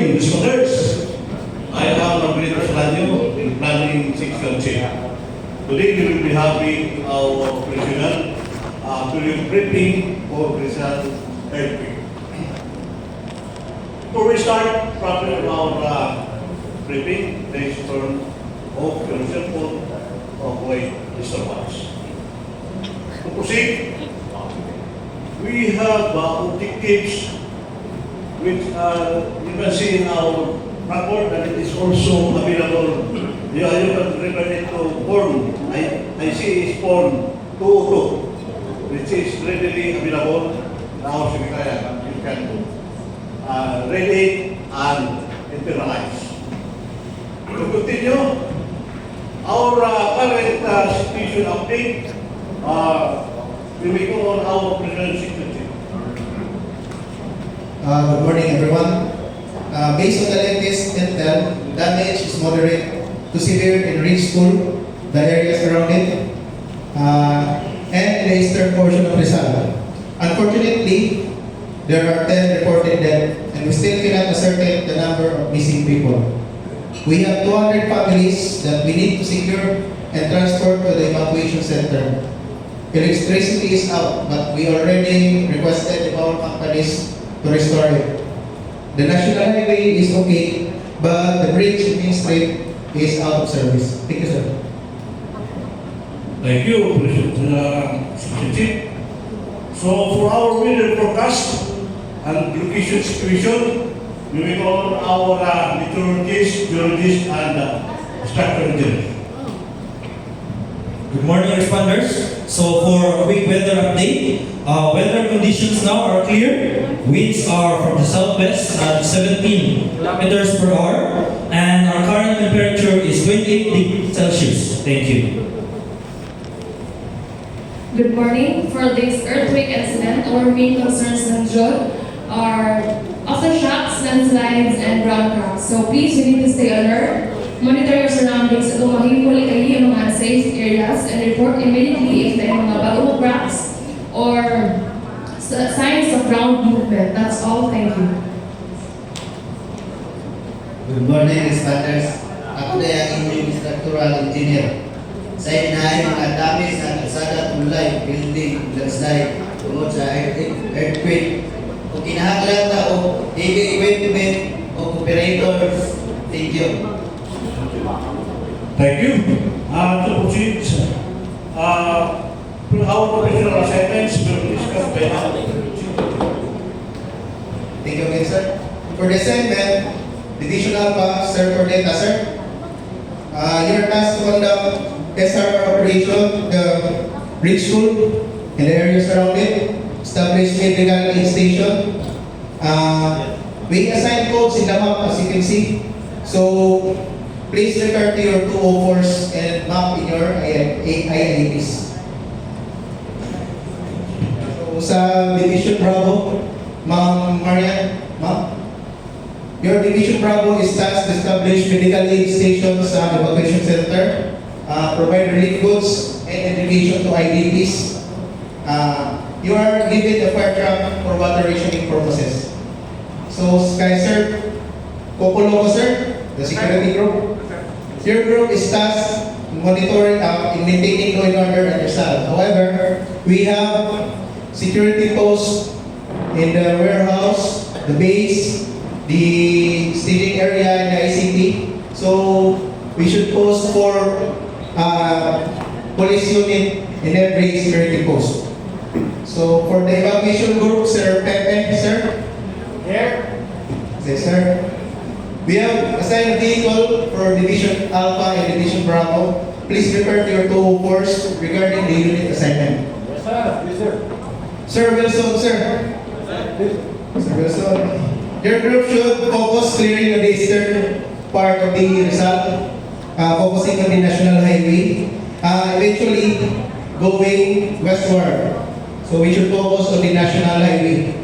morning, scholars. I am Margarito Salanyo, Planning Section Chief. Today we will be having our operational during briefing for Rizal earthquake. Before we start properly our briefing, please turn off your cell phone to avoid disturbance. To proceed, we have objectives which you can see in our report, and it is also available. You can refer it to form. I see is form 202, which is readily available in our secretariat. You can read it and internalize. To continue, our current situation update, we will go on our present secretary. Good morning, everyone. Based on the latest intel, damage is moderate to severe in Ridge-School, the areas around it, and in the eastern portion of Rizal. Unfortunately, there are 10 reported dead, and we still cannot ascertain the number of missing people. We have 200 families that we need to secure and transport to the evacuation center. Electricity is out, but we already requested the power companies to restore it. The national highway is okay, but the bridge in Main Street is out of service. Thank you, sir. Thank you, President Chief. So for our weather forecast and location situation, we will call our meteorologists, geologists, and structural engineers. Good morning, responders. So for a quick weather update, weather conditions now are clear. Winds are from the southwest at 17 kilometers per hour, and our current temperature is 28 degrees Celsius. Thank you. Good morning. For this earthquake incident, our main concerns are aftershocks, landslides, and ground cracks. So please, you need to stay alert. Monitor your surroundings at umahimuli kayo yung mga safe areas and report immediately if may mga bagong cracks or signs of ground movement. That's all. Thank you. Good morning, responders. Ako na yung inyong structural engineer. Sa inahin mga damage na kalsada, tulay, building, landslide, tungod sa earthquake. Kung kinahanglan na o heavy equipment o operators, thank you. Thank you. To proceed, our professional assignments will be discussed by our Thank you again, sir. For the assignment, Division Alpha, sir, for data, sir. Your task to conduct SR operation, the bridge school, and the areas around it, establish medical aid station. We assign codes in the map, as you can see. So, please refer to your 204s and map in your IIPs. So, sa Division Bravo, Ma'am Marian, ma'am, your Division Bravo is tasked to establish medical aid stations sa evacuation center, provide relief goods and education to IDPs. You are given the fire truck for water rationing purposes. So, Sir, Popolo, sir, the security group. Your group is tasked monitoring in maintaining law and order at Rizal. However, we have security posts in the warehouse, the base, the staging area, and the ICT. So we should post for police unit in every security post. So for the evacuation group, Sir Pepe, sir. Here. Yes, sir. We have assigned a vehicle for Division Alpha and Division Bravo. Please refer to your 204s regarding the unit assignment. Yes, sir. Yes, sir. Sir Wilson, sir. Sir Wilson. Your group should focus clearing the eastern part of the Rizal, focusing on the national highway, eventually going westward. So we should focus on the national highway.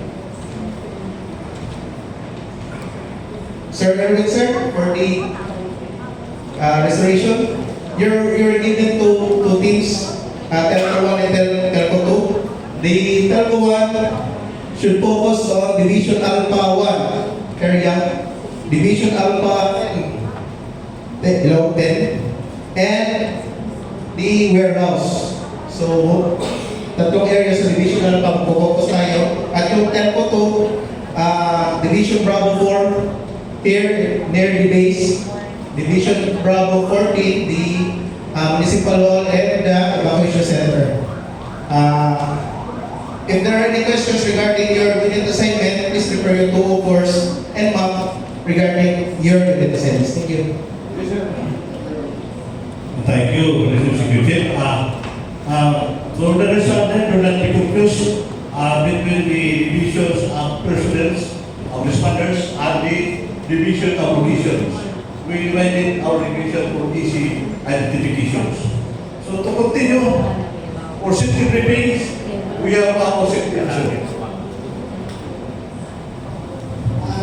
Sir Erwin, sir, for the restoration, you're given two teams, Telco 1 and Telco 2. The Telco 1 should focus on Division Alpha 1 area. Division Alpha 10, and the warehouse. So, tatlong areas sa Division Alpha focus tayo. At yung 10 po to, Division Bravo 4, here near the base. Division Bravo 14, the Municipal Hall and the Evacuation Center. If there are any questions regarding your unit assignment, please refer your 204s and map regarding your unit assignments. Thank you. Thank you, Mr. Secretary. So the respondent do not be confused between the divisions of personnel, of responders, and the division of conditions. We divided our division for easy identifications. So to continue, for safety briefings, we have our safety action.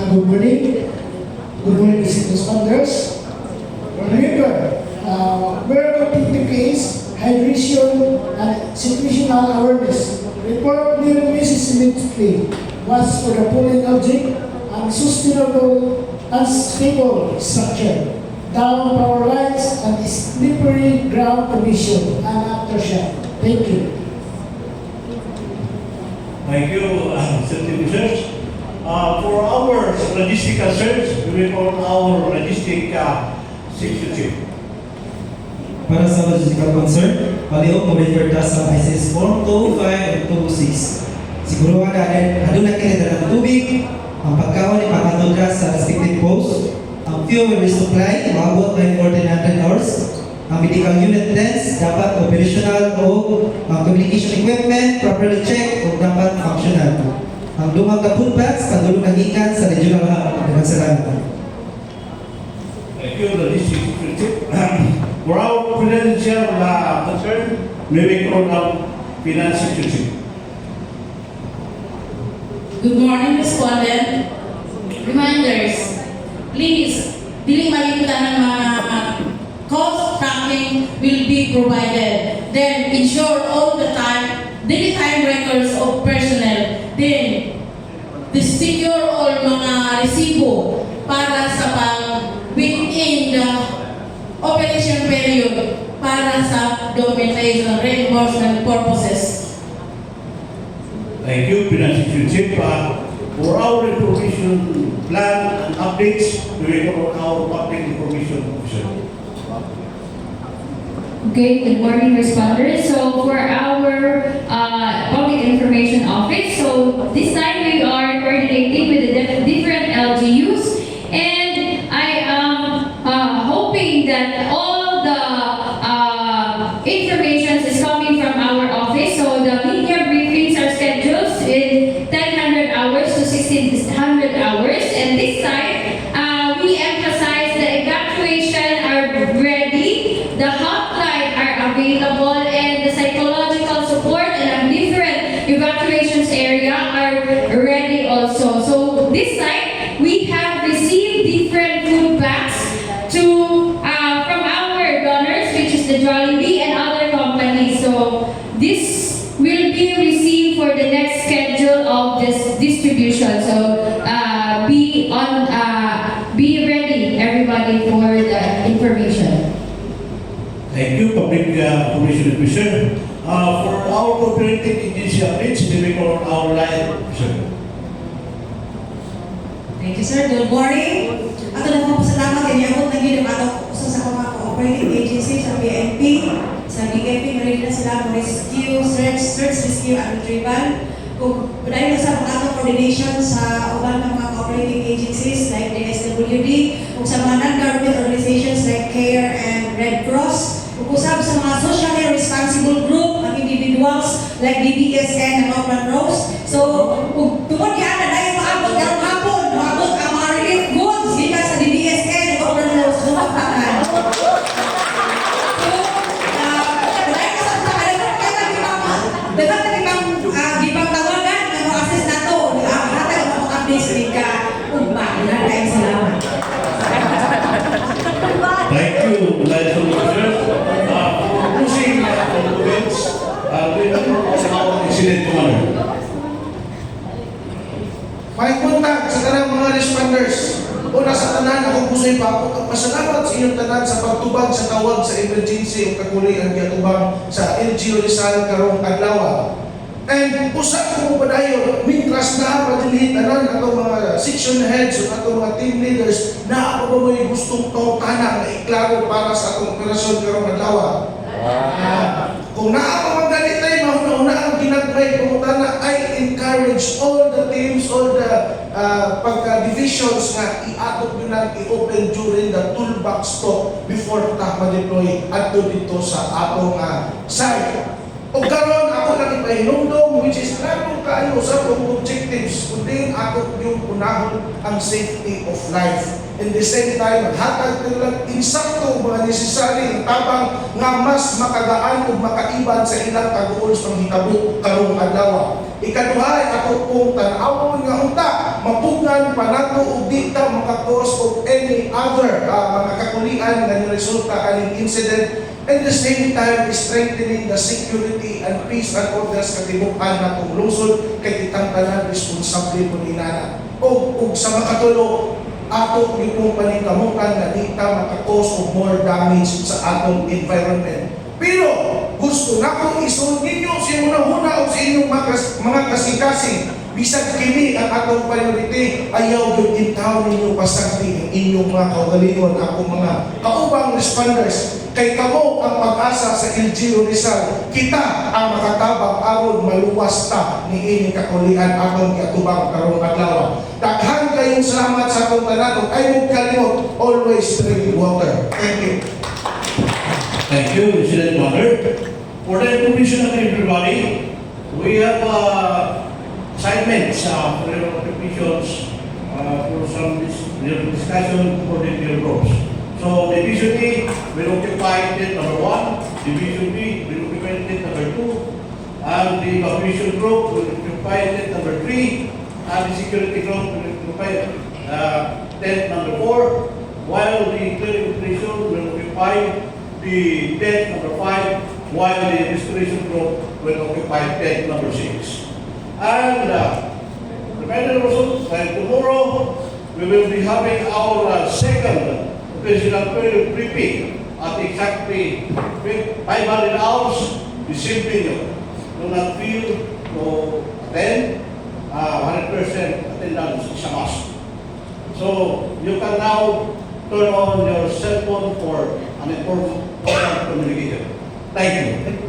Good morning. Good morning, responders. Remember, we're going to case hydration and situational awareness. Report near misses immediately. Was for the polling object and sustainable and stable structure. Down power lines and slippery ground condition and aftershock. Thank you. Thank you, safety officers. For our logistical search, we will call our logistic section chief. Para sa logistical concern, palihog mo refer ta sa ICS Form 205 at 206. Siguruhan na aduna kini ng tubig, ang pagkawan ni pagkatod ka sa respective post, ang fuel resupply, maabot by 1400 hours, ang medical unit tents dapat operational o ang communication equipment properly checked o dapat functional. Ang lumang ka food bags, padulong nagikan sa regional hub ng salamat. Thank you, logistic section chief. For our financial concern, may we call our finance section chief. Good morning, respondent. Reminders, please, dili malimutan ng mga cost tracking will be provided. Then, ensure all the time, daily time records of personnel. Then, secure all mga resibo para sa within the operation period para sa documentation reimbursement purposes. Thank you, finance section chief. For our information plan and updates, we will call our public information officer. Okay, good morning, responders. So for our public information office, so this time we are coordinating with the different LGUs, and I am hoping that all the information is coming from our office. So the media briefings are scheduled in 1000 hours to 1600 hours, and this time we emphasize the evacuation are ready, the hotline are available, and the psychological support and different evacuations area are ready also. So this time we have received different food bags to from our donors, which is the Jollibee and other companies. So this will be received for the next schedule of this distribution. So be ready, everybody, for the information. Thank you, public information officer. For our cooperating agency updates, we will call our line officer. Thank you, sir. Good morning. Ato na po pasalamat kay niabot na gid ang ato usa sa mga cooperating agency sa PNP. Sa BNP ready na sila for rescue, search, rescue and retrieval. Kung dahil sa mga ato coordination sa uban ng mga cooperating agencies like the SWD, ug sa mga non-government organizations like CARE and Red Cross, ug usab sa mga socially responsible group ang individuals like DBSN and Open Rose. So, kung tungod yan na dahil maabot karong hapon, maabot ang mga relief goods gikan sa DBSN and Open Rose lumagtakan. Thank you, line officer. Pushing documents, we will call our incident commander. para sa tanan, ako gusto ipapasalamat sa inyong tanan sa pagtubag sa tawag sa emergency o kakulian katubang sa LGU Rizal karong adlaw. And usa ko mo padayon, mintras na padilhin tanan atong mga section heads o atong mga team leaders na ako ba may gustong tawtanan na iklaro para sa atong operasyon karong adlaw. Kung naa pa magdalitay, mauna-una ang ginagmay pangutana, I encourage all the teams, all the pagka-divisions nga iatot nyo lang i-open during the toolbox talk before ta ma-deploy ato dito sa atong site. O karon ako lang ipahinumdum, which is klaro kayo sa atong objectives, kundi ato yung unahon ang safety of life. In the same time, maghatag nyo lang insakto mga necessary tabang nga mas makagaan o makaiban sa ilang kaguols pang hitabo karong adlaw. Ikaduha, ato pong tanawon nga unta, mapugnan pa nato o di ta makakos of any other mga kakulian nga resulta aning incident. At the same time, strengthening the security and peace and orders katibukan na itong lungsod kay kitang tanan responsable po inana. O sa makatulo, ato ni pong paningkamutan na di ta makakos of more damage sa atong environment. Pero gusto na kong isun ninyo sa una-una o sa inyong mga kasing-kasing. Bisag kini ang atong priority, ayaw yung intaw ninyo pasagdi ang inyong mga kaugalingon, akong mga kaubang responders. Kay kamo ang pag-asa sa LGU Rizal, kita ang makatabang aron maluwas ta ni ini kakulian atong giatubang karong adlaw. Daghan kayong salamat sa atong tanan, ay mo kalimot, always drink water. Thank you. Thank you, President Wonder. For the information of everybody, we have assignments for the occupations for some discussion for the deal groups. So, Division A will occupy tent number 1, Division B will occupy tent number 2, and the evacuation group will occupy tent number 3, and the security group will occupy tent number 4, while the clearing operation will occupy the tent number 5, while the restoration group will occupy tent number 6. And remember also that tomorrow we will be having our second occasional period briefing at exactly 500 hours. The same video. Do not feel to attend. 100% attendance is a must. So you can now turn on your cell phone for an important communication. Thank you.